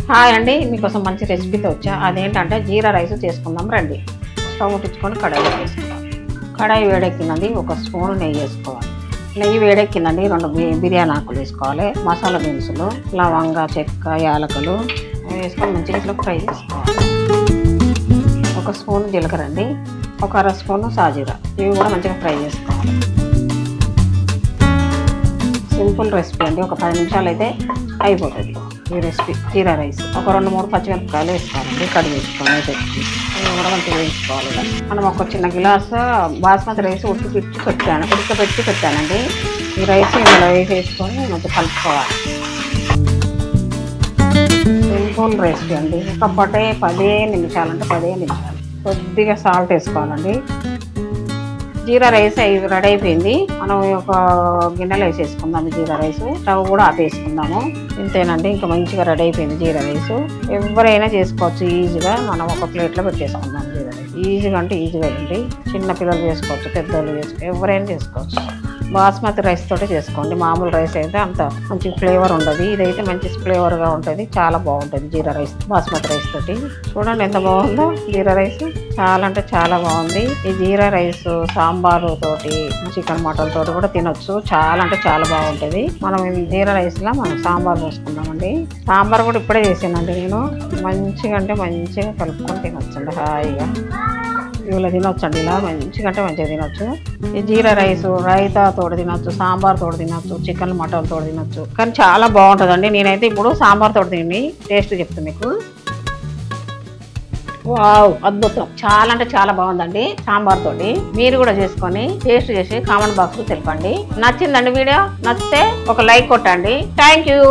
Hi అండి, మీకోసం మంచి రెసిపీతో వచ్చా. అదేంటంటే జీరా రైస్ చేసుకుందాం రండి. స్టవ్ ముట్టించుకొని కడాయి వేసుకోవాలి. కడాయి వేడెక్కిందండి, ఒక స్పూన్ నెయ్యి వేసుకోవాలి. నెయ్యి వేడెక్కిందండి, 2 బిర్యానీ ఆకులు వేసుకోవాలి. మసాలా దినుసులు, లవంగా, చెక్క, యాలకులు వేసుకొని మంచిగా ఇట్లా ఫ్రై చేసుకోవాలి. ఒక స్పూన్ జీలకర్ర అండి, ఒక అర స్పూన్ సాజీరా, ఇవి కూడా మంచిగా ఫ్రై చేసుకోవాలి. సింపుల్ రెసిపీ అండి, ఒక 10 నిమిషాలు అయితే అయిపోతుంది ఈ రెసిపీ. జీరా రైస్ ఒక 2-3 పచ్చిమిరపకాయలు వేసుకోవాలండి, కడిగి వేసుకొని పెట్టి ఇవి కూడా మంచిగా వేసుకోవాలి. మనం ఒక చిన్న గ్లాసు బాస్మతి రైస్ ఉడకబెట్టి పెట్టానండి. ఈ రైస్ ఇందులో వేసేసుకొని మంచిగా కలుపుకోవాలి. సింపుల్ రెసిపీ అండి, ఒక 15 నిమిషాలు అంటే 15 నిమిషాలు. కొద్దిగా సాల్ట్ వేసుకోవాలండి. జీరా రైస్ రెడీ అయిపోయింది. మనం ఒక గిన్నెలో వేసేసుకుందాము జీరా రైస్. స్టవ్ కూడా ఆపేసుకుందాము. ఇంతేనండి, ఇంకా మంచిగా రెడీ అయిపోయింది జీరా రైస్. ఎవరైనా చేసుకోవచ్చు ఈజీగా. మనం ఒక ప్లేట్లో పెట్టేసుకుందాం జీరా రైస్. ఈజీగా అంటే ఈజీగా అండి, చిన్న పిల్లలు చేసుకోవచ్చు, పెద్దోళ్ళు చేసుకోవచ్చు, ఎవరైనా చేసుకోవచ్చు. బాస్మతి రైస్ తోటి చేసుకోండి. మామూలు రైస్ అయితే అంత మంచి ఫ్లేవర్ ఉండదు. ఇదైతే మంచి ఫ్లేవర్గా ఉంటుంది, చాలా బాగుంటుంది జీరా రైస్ బాస్మతి రైస్ తోటి. చూడండి ఎంత బాగుందో జీరా రైస్, చాలా అంటే చాలా బాగుంది. ఈ జీరా రైస్ సాంబారు తోటి, చికెన్ మటన్ తోటి కూడా తినొచ్చు. చాలా అంటే చాలా బాగుంటుంది. మనం జీరా రైస్లో మనం సాంబార్ పోసుకుందామండి. సాంబార్ కూడా ఇప్పుడే చేసానండి నేను. మంచిగా అంటే మంచిగా కలుపుకొని తినొచ్చండి హాయిగా. ఇవాళ తినొచ్చండి, ఇలా మంచిగా అంటే మంచిగా తినొచ్చు. ఈ జీరా రైస్ రైతా తోడు తినొచ్చు, సాంబార్ తోడు తినొచ్చు, చికెన్ మటన్ తోడు తినొచ్చు. కానీ చాలా బాగుంటుందండి. నేనైతే ఇప్పుడు సాంబార్ తోడు తిని టేస్ట్ చెప్తాను మీకు. వావ్, అద్భుతం, చాలా అంటే చాలా బాగుందండి సాంబార్ తోటి. మీరు కూడా చేసుకొని టేస్ట్ చేసి కామెంట్ బాక్స్ లో తెలపండి. నచ్చిందండి వీడియో? నచ్చితే ఒక లైక్ కొట్టండి. Thank you.